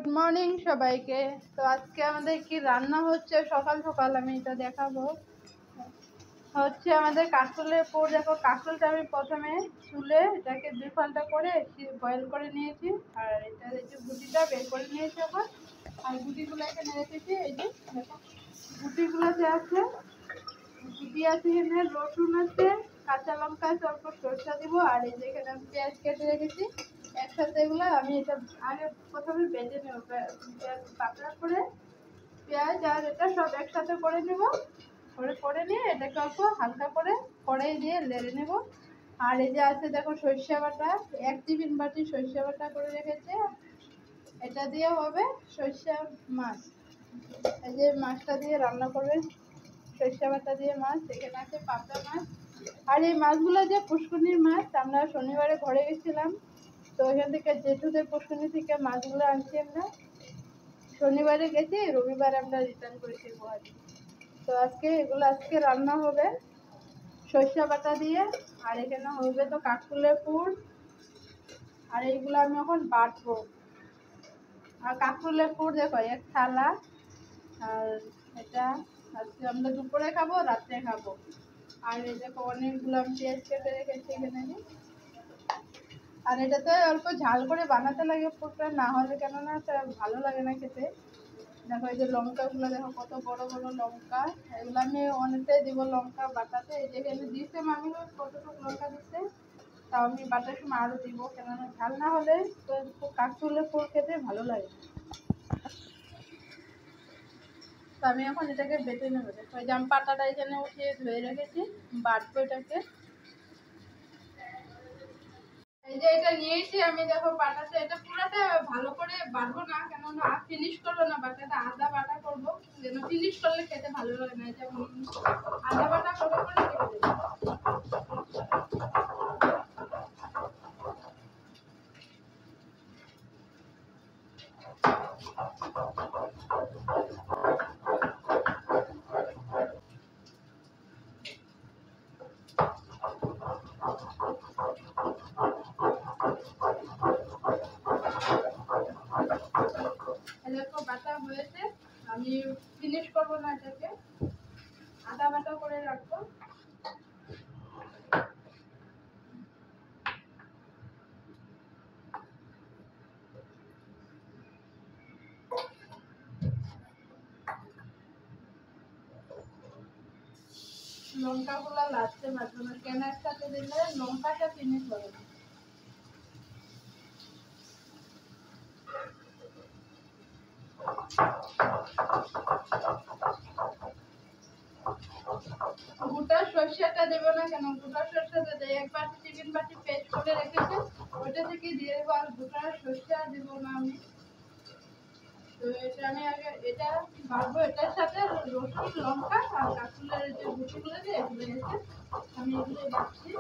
Good morning সবাইকে। তো আজকে আমাদের কি রান্না হচ্ছে সকাল সকাল আমি এটা দেখাবো। হচ্ছে আমাদের কাঁকরোলের পুর। দেখো, কাঁকরোলটা আমি প্রথমে তুলে এটাকে 2 ঘন্টা করে বয়েল করে নিয়েছি, আর এটা এই যে গুটিটা বের করে নিয়েছি এখন। আর গুটিগুলো এখানে রেখেছি। এই যে দেখো, গুটিগুলোতে আছে গুটি আছে, এখানে রসুন আছে, কাঁচা লঙ্কা আছে, অল্প সরষা দিব, আর এই যে এখানে আমি পেঁয়াজ কেটে রেখেছি একসাথে। এগুলো আমি এটা আগে প্রথমে বেটে নেব, পেঁয়াজ পাতলা করে পেঁয়াজ আর এটা সব একসাথে করে নেব। করে নিয়ে এটাকে অল্প হালকা করে কড়াই দিয়ে নেড়ে নেব। আর এই যে আছে দেখো সরষে বাটা, 1 টিফিন বাটি সরষে বাটা করে রেখেছে। এটা দিয়ে হবে সরষে মাছ। এই যে মাছটা দিয়ে রান্না করবেন, সরষে বাটা দিয়ে মাছ। এখানে আছে পাবদা মাছ। আর এই মাছগুলো যে পুষ্করণীর মাছ, আমরা শনিবারে ঘরে গেছিলাম, তো ওইখান থেকে জেঠুদের পুষ্করণী থেকে মাছগুলো আনছি আমরা। শনিবারে গেছি, রবিবার আমরা রিটার্ন করেছি গুয়াহাটি। তো আজকে রান্না হবে সরষে বাটা দিয়ে। আর এখানে হবে তো কাঁকরোলের পুর। আর এইগুলো আমি এখন বাটবো। আর কাঁকরোলের পুর দেখো 1 থালা। আর এটা আজকে আমরা দুপুরে খাবো, রাত্রে খাবো। আর এই দেখো অনেকগুলো আমি পেঁয়াজ কেটে রেখেছি এখানে। আর এটাতে অল্প ঝাল করে বানাতে লাগে পুরটা, না হলে কেননা ভালো লাগে না খেতে। দেখো এই যে লঙ্কাগুলো দেখো কত বড় বড় লঙ্কা, এগুলো আমি অনেকটাই দিব লঙ্কা বাটাতে। এই যে এখানে দিচ্ছে মামি কতটুকু লঙ্কা দিচ্ছে, তাও আমি বাটার সময় আরও দিব, কেননা ঝাল না হলে তো কাঁকরোলের পুর খেতে ভালো লাগে। তো আমি এখন এটাকে বেটে নেবো। দেখো এই যে আমি পাতাটা এখানে উঠিয়ে ধুয়ে রেখেছি, বাটবো এটাকে। এই যে এটা নিয়েছি আমি, দেখো পাটাতে এটা পুরাটা ভালো করে বাটবো না, কেননা ফিনিশ করবো না বাটাটা, আদা বাটা করবো। যেন ফিনিশ করলে খেতে ভালো লাগে না, যেমন আদা বাটা করে করে কেটে দেবো। দেখো বাটা হয়েছে, আমি ফিনিশ করবো না এটাকে, আদা বাটা করে রাখবো। লঙ্কাগুলো লাস্টে বাটবো না, কেন একসাথে দিলে লঙ্কাটা ফিনিশ হবে না। গোটা সরষেটা দেবো না, কেন গোটা সরষেটা দেয় 1 বাটি টিফিন বাটি পেস্ট করে রেখেছে, ওইটা থেকে দিয়ে দেবো। আর গোটা সরষে দেবো না আমি। তো এটা আমি আগে এটা বাটবো, এটার সাথে রসুন লঙ্কা আর কাঁকরোলের যে গুঁটিগুলো দিয়ে এগুলো এসে আমি এগুলো বাটছি।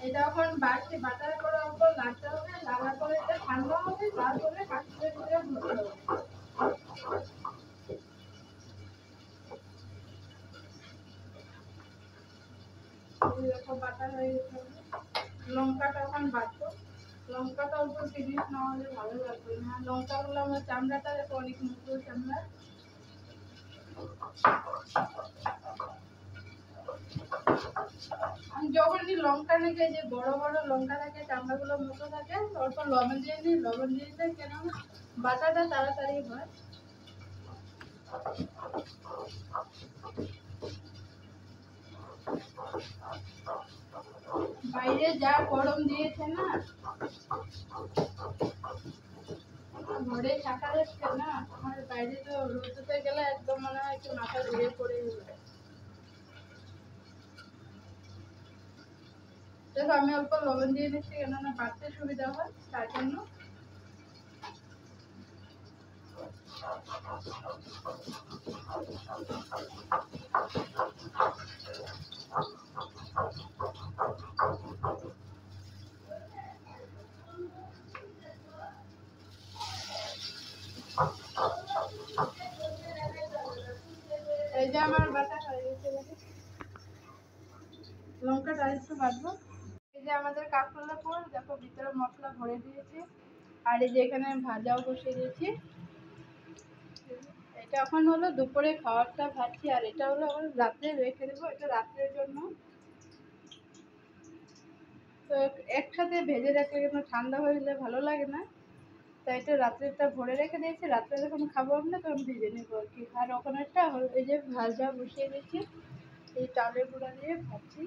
এটা এখন বাড়ছে, বাটার পরে অল্প নাড়তে হবে, নাড়ার পরে এটা ঠান্ডা হবে, তারপরে কাঁকরোলের ভিতরে ভরতে হবে। এরকম বাটা হয়ে গেছে। লঙ্কাটা এখন বাটবো, লঙ্কাটা অল্প ফিনিশ না হলে ভালো লাগবে না। লঙ্কাগুলো আমার চামড়াটা দেখো অনেক মুখো চামড়া। আমি যখনই লঙ্কা নিয়ে যে বড় বড় লঙ্কা থাকে, চামড়াগুলো মোটো থাকে, অল্প লবণ দিয়ে নিই, লবণ দিয়ে দিই, কেন বাটাটা তাড়াতাড়ি হয়। বাইরে যা গরম দিয়েছে না, ঘরে থাকা যাচ্ছে না, আমার বাইরে তো রোদতে গেলে একদম মনে হয় একটু মাথা ঘুরে পড়ে দেখো আমি অল্প লবণ দিয়ে দিচ্ছি, কেননা বাড়তে সুবিধা হয় তার জন্য। এই যে আমার বাটা হয়ে গেছে, লঙ্কাটা আরেকটু বাটবো। এই যে আমাদের কাঁকরোলের পোড়, দেখো ভিতরে মশলা ভরে দিয়েছি, আর এই যে এখানে ভাজাও বসিয়ে দিয়েছি। এটা এখন হলো দুপুরে খাওয়ারটা ভাজছি, আর এটা হলো আবার রাত্রে রেখে দেবো, এটা রাত্রের জন্য। তো একসাথে ভেজে রাখলে কিন্তু ঠান্ডা হয়ে গেলে ভালো লাগে না, তাই এটা রাত্রেরটা ভরে রেখে দিয়েছি, রাত্রে যখন খাবো আমরা তখন ভেজে নেবো আর কি। আর ওখানেরটা এই যে ভাজা বসিয়ে দিয়েছি, এই চালের গুঁড়া দিয়ে ভাজছি।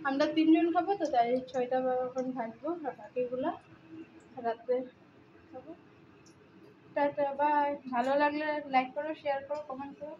আমরা 3 জন খাবো তো, তাই 6টা এখন ভাজবো, আর বাকিগুলো রাত্রে খাবো। Tata, bye. ভালো লাগলে লাইক করো, শেয়ার করো, কমেন্ট করো।